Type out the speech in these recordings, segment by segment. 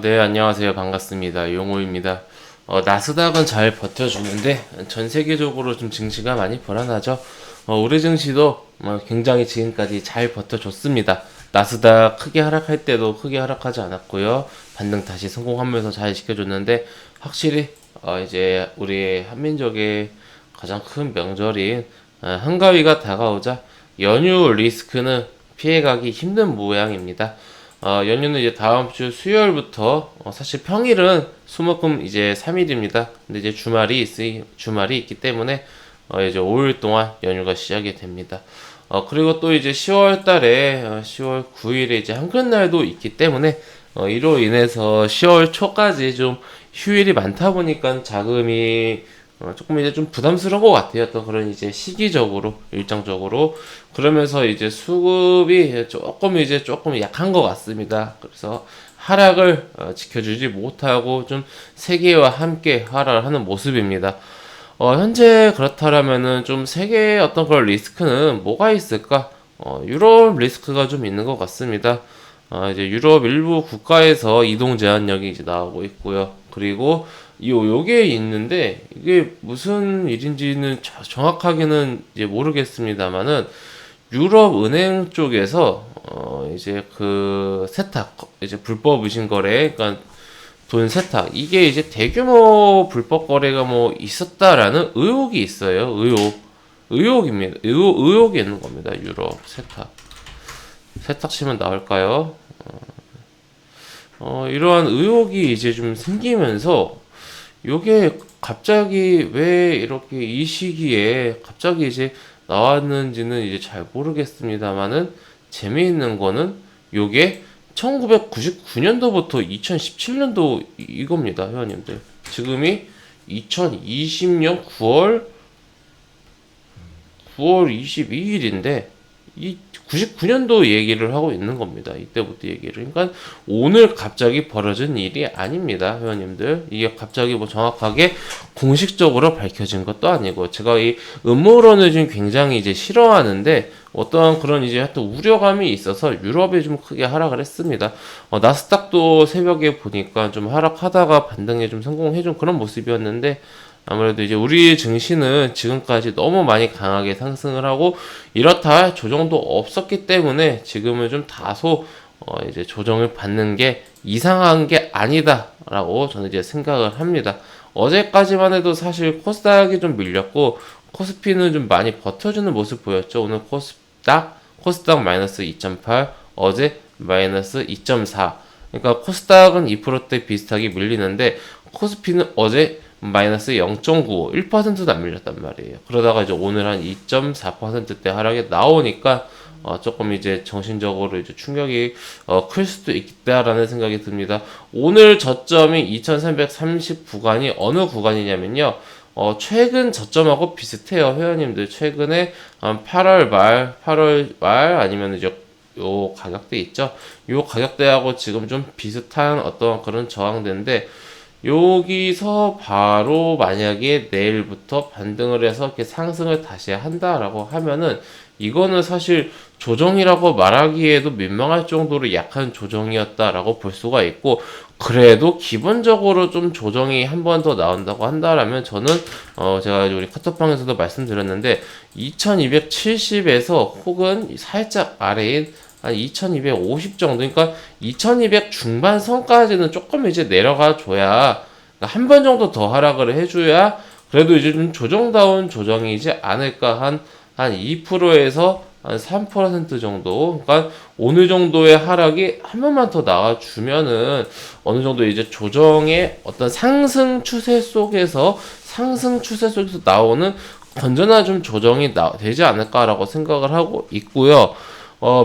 네, 안녕하세요. 반갑습니다. 용호입니다. 나스닥은 잘 버텨주는데, 전 세계적으로 좀 증시가 많이 불안하죠. 우리 증시도 굉장히 지금까지 잘 버텨줬습니다. 나스닥 크게 하락할 때도 크게 하락하지 않았고요. 반등 다시 성공하면서 잘 지켜줬는데, 확실히, 이제 우리 한민족의 가장 큰 명절인 한가위가 다가오자 연휴 리스크는 피해가기 힘든 모양입니다. 연휴는 이제 다음 주 수요일부터 사실 평일은 수목금 이제 3일입니다. 근데 이제 주말이 있기 때문에 이제 5일 동안 연휴가 시작이 됩니다. 그리고 또 이제 10월 달에 10월 9일에 이제 한글날도 있기 때문에 이로 인해서 10월 초까지 좀 휴일이 많다 보니까 자금이 조금 이제 좀 부담스러운 것 같아요. 또 그런 이제 시기적으로, 일정적으로. 그러면서 이제 수급이 조금 약한 것 같습니다. 그래서 하락을 지켜주지 못하고 좀 세계와 함께 하락을 하는 모습입니다. 현재 그렇다라면은 좀 세계의 어떤 그런 리스크는 뭐가 있을까? 유럽 리스크가 좀 있는 것 같습니다. 이제 유럽 일부 국가에서 이동 제한령이 이제 나오고 있고요. 그리고 요게 있는데 이게 무슨 일인지는 정확하게는 이제 모르겠습니다만은 유럽 은행 쪽에서 이제 그 세탁 이제 불법 의심 거래 그러니까 돈 세탁 이게 이제 대규모 불법 거래가 뭐 있었다라는 의혹이 있어요. 의혹입니다. 의혹이 있는 겁니다. 유럽 세탁 치면 나올까요? 이러한 의혹이 이제 좀 생기면서 요게 갑자기 왜 이렇게 이 시기에 갑자기 이제 나왔는지는 이제 잘 모르겠습니다만은 재미있는 거는 요게 1999년도부터 2017년도 이겁니다, 회원님들. 지금이 2020년 9월 22일인데 이 99년도 얘기를 하고 있는 겁니다. 이때부터 얘기를. 그러니까 오늘 갑자기 벌어진 일이 아닙니다, 회원님들. 이게 갑자기 뭐 정확하게 공식적으로 밝혀진 것도 아니고 제가 이 음모론을 좀 굉장히 이제 싫어하는데 어떠한 그런 이제 하여튼 우려감이 있어서 유럽이 좀 크게 하락을 했습니다. 나스닥도 새벽에 보니까 좀 하락하다가 반등에 좀 성공해준 그런 모습이었는데 아무래도 이제 우리 증시는 지금까지 너무 많이 강하게 상승을 하고 이렇다 할 조정도 없었기 때문에 지금은 좀 다소 이제 조정을 받는 게 이상한 게 아니다라고 저는 이제 생각을 합니다. 어제까지만 해도 사실 코스닥이 좀 밀렸고 코스피는 좀 많이 버텨주는 모습 보였죠. 오늘 코스닥 마이너스 2.8, 어제 마이너스 2.4. 그러니까 코스닥은 2%대 비슷하게 밀리는데 코스피는 어제 마이너스 0.95, 1%도 안 밀렸단 말이에요. 그러다가 이제 오늘 한 2.4%대 하락이 나오니까 조금 이제 정신적으로 이제 충격이 클 수도 있다라는 생각이 듭니다. 오늘 저점이 2330 구간이 어느 구간이냐면요. 최근 저점하고 비슷해요. 회원님들 최근에 8월 말 아니면 이제 요 가격대 있죠. 요 가격대하고 지금 좀 비슷한 어떤 그런 저항대인데 여기서 바로 만약에 내일부터 반등을 해서 이렇게 상승을 다시 한다라고 하면은 이거는 사실 조정이라고 말하기에도 민망할 정도로 약한 조정이었다라고 볼 수가 있고 그래도 기본적으로 좀 조정이 한 번 더 나온다고 한다라면 저는 제가 우리 카톡방에서도 말씀드렸는데 2270에서 혹은 살짝 아래인 한 2250 정도, 그러니까 2200 중반 선까지는 조금 이제 내려가 줘야, 그러니까 한 번 정도 더 하락을 해줘야, 그래도 이제 좀 조정다운 조정이지 않을까, 한 2%에서 한 3% 정도, 그러니까 어느 정도의 하락이 한 번만 더 나와주면은, 어느 정도 이제 조정의 어떤 상승 추세 속에서 나오는 건전한 좀 조정이 되지 않을까라고 생각을 하고 있고요.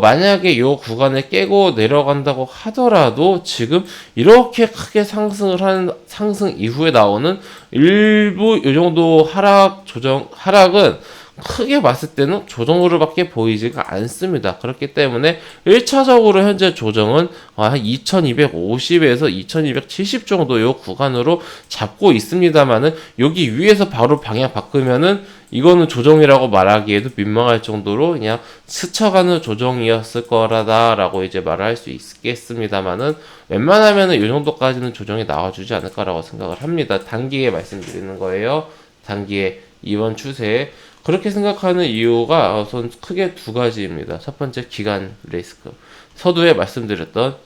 만약에 요 구간을 깨고 내려간다고 하더라도 지금 이렇게 크게 상승을 하는 상승 이후에 나오는 일부 요 정도 하락은 크게 봤을 때는 조정으로밖에 보이지가 않습니다. 그렇기 때문에 1차적으로 현재 조정은 한 2250에서 2270 정도 요 구간으로 잡고 있습니다만은 여기 위에서 바로 방향 바꾸면은 이거는 조정이라고 말하기에도 민망할 정도로 그냥 스쳐가는 조정이었을 거라다라고 이제 말할 수 있겠습니다만은 웬만하면은 이 정도까지는 조정이 나와주지 않을까라고 생각을 합니다. 단기에 말씀드리는 거예요. 단기에 이번 추세에 그렇게 생각하는 이유가 우선 크게 두 가지입니다. 첫 번째 기간 리스크. 서두에 말씀드렸던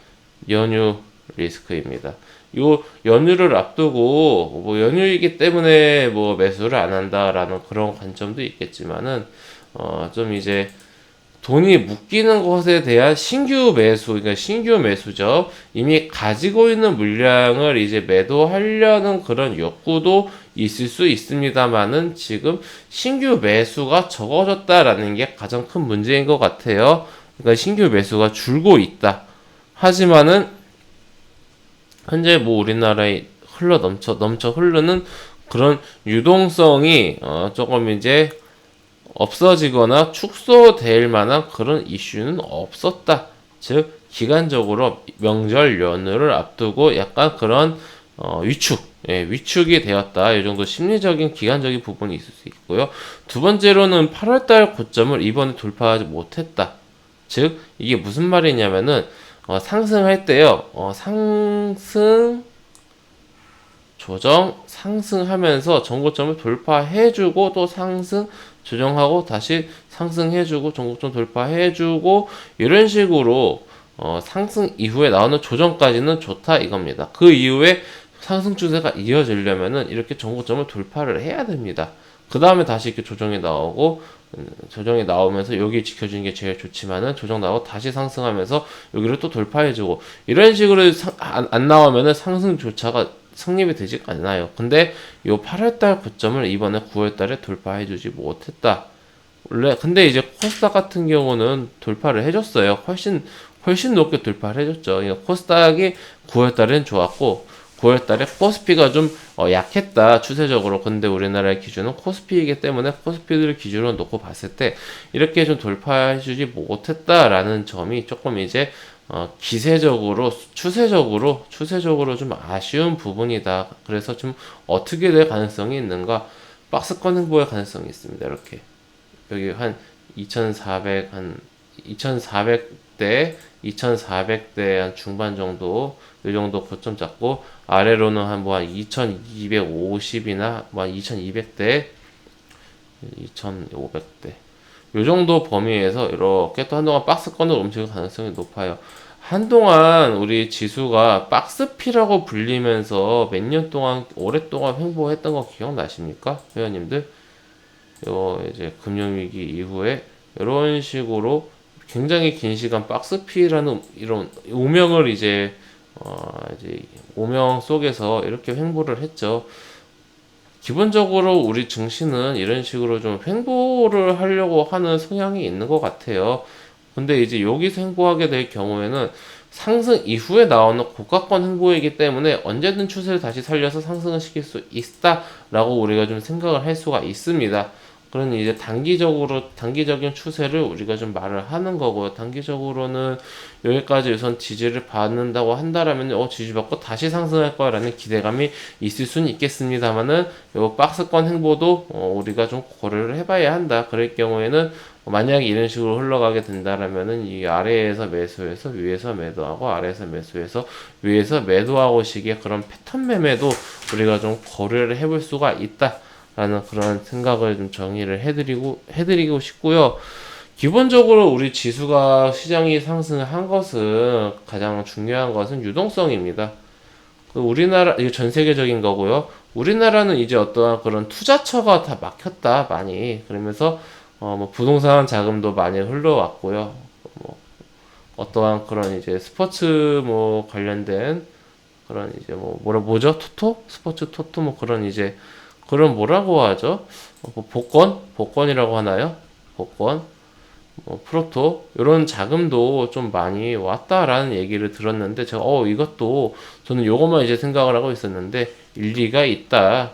연휴 리스크입니다. 요 연휴를 앞두고 뭐 연휴이기 때문에 뭐 매수를 안 한다라는 그런 관점도 있겠지만은 좀 이제 돈이 묶이는 것에 대한 신규 매수, 그러니까 신규 매수죠. 이미 가지고 있는 물량을 이제 매도하려는 그런 욕구도 있을 수 있습니다만은 지금 신규 매수가 적어졌다라는 게 가장 큰 문제인 것 같아요. 그러니까 신규 매수가 줄고 있다. 하지만은 현재 뭐 우리나라에 넘쳐 흐르는 그런 유동성이 조금 이제 없어지거나 축소될 만한 그런 이슈는 없었다. 즉 기간적으로 명절 연휴를 앞두고 약간 그런 위축이 되었다. 이 정도 심리적인 기간적인 부분이 있을 수 있고요. 두 번째로는 8월달 고점을 이번에 돌파하지 못했다. 즉 이게 무슨 말이냐면은 상승할 때요. 상승 조정 상승하면서 전고점을 돌파해주고 또 상승 조정하고 다시 상승해주고 전고점 돌파해주고 이런 식으로 상승 이후에 나오는 조정까지는 좋다 이겁니다. 그 이후에 상승 추세가 이어지려면은 이렇게 전고점을 돌파를 해야 됩니다. 그 다음에 다시 이렇게 조정이 나오고 조정이 나오면서 여기 지켜주는 게 제일 좋지만은 조정 나오고 다시 상승하면서 여기를 또 돌파해주고 이런 식으로 안 나오면은 상승조차가 성립이 되지 않나요. 근데 요 8월달 고점을 이번에 9월달에 돌파해주지 못했다. 원래 근데 이제 코스닥 같은 경우는 돌파를 해줬어요. 훨씬 높게 돌파를 해줬죠. 코스닥이 9월달엔 좋았고 9월달에 코스피가 좀 약했다 추세적으로. 근데 우리나라의 기준은 코스피이기 때문에 코스피를 기준으로 놓고 봤을 때 이렇게 좀 돌파해주지 못했다라는 점이 조금 이제 기세적으로 추세적으로 좀 아쉬운 부분이다. 그래서 좀 어떻게 될 가능성이 있는가? 박스권 행보의 가능성이 있습니다. 이렇게 여기 한 2400대 2400대 한 중반 정도 이 정도 고점 잡고 아래로는 한 2250이나 뭐 2200대 2500대 요 정도 범위에서 이렇게 또 한동안 박스권으로 움직일 가능성이 높아요. 한동안 우리 지수가 박스피라고 불리면서 몇 년 동안 오랫동안 횡보했던 거 기억나십니까? 회원님들? 이제 금융위기 이후에 이런 식으로 굉장히 긴 시간 박스피라는 이런 오명을 이제 오명 속에서 이렇게 횡보를 했죠. 기본적으로 우리 증시는 이런 식으로 좀 횡보를 하려고 하는 성향이 있는 것 같아요. 근데 이제 여기서 횡보하게 될 경우에는 상승 이후에 나오는 고가권 횡보이기 때문에 언제든 추세를 다시 살려서 상승을 시킬 수 있다라고 우리가 좀 생각을 할 수가 있습니다. 그러니 이제 단기적인 추세를 우리가 좀 말을 하는 거고요. 단기적으로는 여기까지 우선 지지를 받는다고 한다라면 지지 받고 다시 상승할 거라는 기대감이 있을 수는 있겠습니다만은 요 박스권 행보도 우리가 좀 고려를 해봐야 한다. 그럴 경우에는 만약에 이런 식으로 흘러가게 된다라면은 이 아래에서 매수해서 위에서 매도하고 아래에서 매수해서 위에서 매도하고 식의 그런 패턴 매매도 우리가 좀 고려를 해볼 수가 있다. 라는 그런 생각을 좀 정의를 해드리고 싶고요. 기본적으로 우리 지수가 시장이 상승한 것은 가장 중요한 것은 유동성입니다. 우리나라, 이게 전 세계적인 거고요. 우리나라는 이제 어떠한 그런 투자처가 다 막혔다, 많이. 그러면서, 뭐 부동산 자금도 많이 흘러왔고요. 뭐, 어떠한 그런 이제 스포츠 뭐 관련된 그런 이제 뭐죠? 토토? 스포츠 토토 뭐 그런 이제 그럼 뭐라고 하죠? 복권이라고 하나요? 복권, 프로토 이런 자금도 좀 많이 왔다라는 얘기를 들었는데 제가 이것도 저는 요것만 이제 생각을 하고 있었는데 일리가 있다.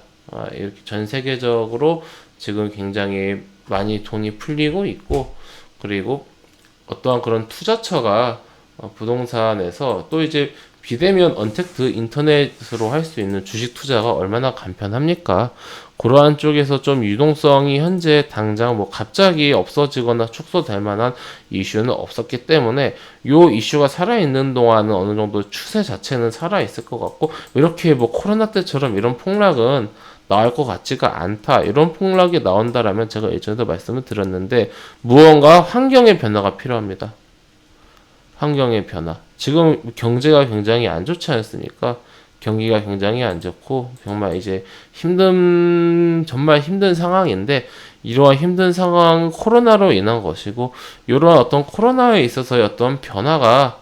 이렇게 전 세계적으로 지금 굉장히 많이 돈이 풀리고 있고, 그리고 어떠한 그런 투자처가 부동산에서 또 이제 비대면 언택트 인터넷으로 할 수 있는 주식 투자가 얼마나 간편합니까? 그러한 쪽에서 좀 유동성이 현재 당장 뭐 갑자기 없어지거나 축소될 만한 이슈는 없었기 때문에 요 이슈가 살아있는 동안은 어느 정도 추세 자체는 살아있을 것 같고, 이렇게 뭐 코로나 때처럼 이런 폭락은 나올 것 같지가 않다. 이런 폭락이 나온다라면 제가 예전에도 말씀을 드렸는데 무언가 환경의 변화가 필요합니다. 환경의 변화. 지금 경제가 굉장히 안 좋지 않습니까? 경기가 굉장히 안 좋고 정말 이제 정말 힘든 상황인데, 이러한 힘든 상황은 코로나로 인한 것이고, 이러한 어떤 코로나에 있어서의 어떤 변화가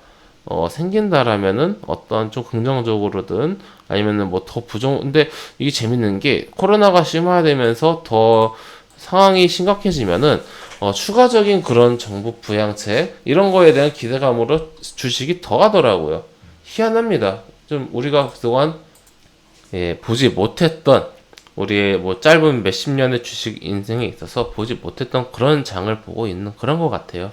생긴다라면은 어떤 좀 긍정적으로든 아니면은 뭐 더 근데 이게 재밌는 게 코로나가 심화되면서 더 상황이 심각해지면은 추가적인 그런 정부 부양책 이런 거에 대한 기대감으로 주식이 더 가더라고요. 희한합니다. 좀 우리가 그동안 보지 못했던, 우리의 뭐 짧은 몇십 년의 주식 인생에 있어서 보지 못했던 그런 장을 보고 있는 그런 것 같아요.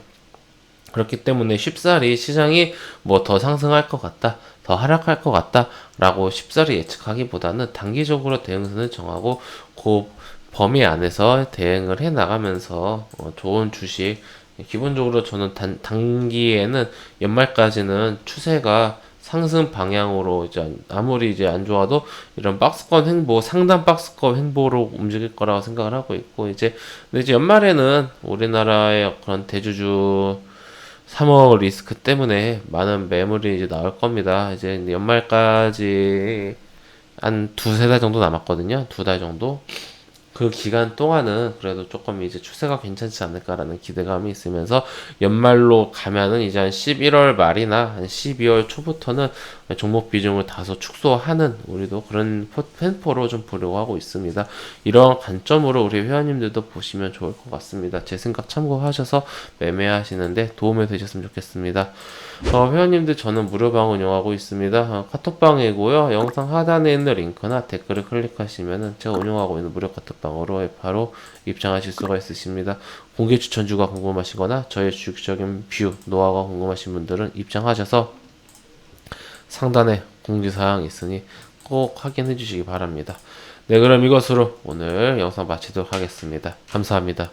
그렇기 때문에 쉽사리 시장이 뭐 더 상승할 것 같다, 더 하락할 것 같다 라고 쉽사리 예측하기보다는 단기적으로 대응선을 정하고 그 범위 안에서 대응을 해 나가면서 좋은 주식, 기본적으로 저는 단기에는 연말까지는 추세가 상승 방향으로 이제 아무리 이제 안 좋아도 이런 박스권 횡보, 상단 박스권 횡보로 움직일 거라고 생각을 하고 있고, 근데 이제 연말에는 우리나라의 그런 대주주 3월 리스크 때문에 많은 매물이 이제 나올 겁니다. 이제 연말까지 한 두세 달 정도 남았거든요. 두 달 정도. 그 기간 동안은 그래도 조금 이제 추세가 괜찮지 않을까라는 기대감이 있으면서, 연말로 가면은 이제 한 11월 말이나 한 12월 초부터는 종목 비중을 다소 축소하는, 우리도 그런 템포로 좀 보려고 하고 있습니다. 이런 관점으로 우리 회원님들도 보시면 좋을 것 같습니다. 제 생각 참고하셔서 매매하시는데 도움이 되셨으면 좋겠습니다. 회원님들, 저는 무료방 운영하고 있습니다. 카톡방이고요. 영상 하단에 있는 링크나 댓글을 클릭하시면은 제가 운영하고 있는 무료 카톡방으로 바로 입장하실 수가 있으십니다. 공개 추천주가 궁금하시거나 저의 주식적인 뷰, 노하우가 궁금하신 분들은 입장하셔서 상단에 공지사항이 있으니 꼭 확인해 주시기 바랍니다. 네, 그럼 이것으로 오늘 영상 마치도록 하겠습니다. 감사합니다.